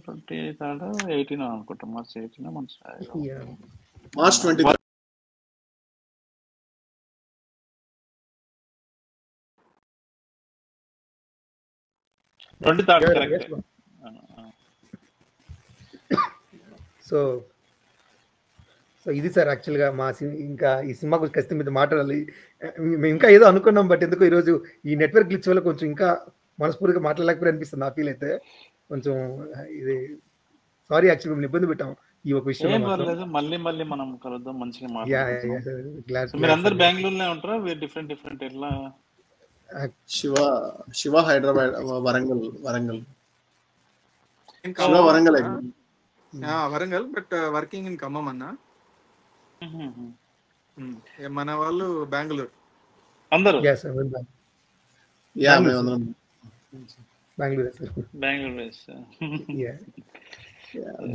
[SPEAKER 2] 23rd 18 అనుకుంటా, March 18
[SPEAKER 3] March 23rd.
[SPEAKER 1] సో ఇది సార్ యాక్చువల్గా మా ఇంకా ఈ సినిమా గురించి ఖచ్చితంగా మీద మాట్లాడాలి. మేము ఇంకా ఏదో అనుకున్నాం, బట్ ఎందుకో ఈరోజు ఈ నెట్వర్క్ గ్లిచ్ వల్ల కొంచెం ఇంకా మనస్ఫూర్తిగా మాట్లాడలేకపోయి అనిపిస్తుంది నా ఫీల్ అయితే. కొంచెం ఇది సారీ యాక్చువల్గా మేము ఇబ్బంది పెట్టాం ఈ ఒక విషయం.
[SPEAKER 2] మళ్ళీ మనం కలుద్దాం, మంచిగా మాట్లాడదాం. మీరు అందరు బెంగళూరులో ఉంటారా, డిఫరెంట్ ఎట్లా?
[SPEAKER 3] Shiva Hyderabad, Warangal
[SPEAKER 4] but working in Khammam అన్న. మన వాళ్ళు బెంగళూరు
[SPEAKER 2] అందరూ.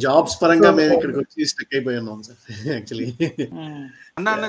[SPEAKER 3] జాబ్స్ పరంగా మేము ఇక్కడికి వచ్చి స్టక్ అయిపోయి ఉన్నాం సార్ యాక్చువల్లీ.
[SPEAKER 4] అన్న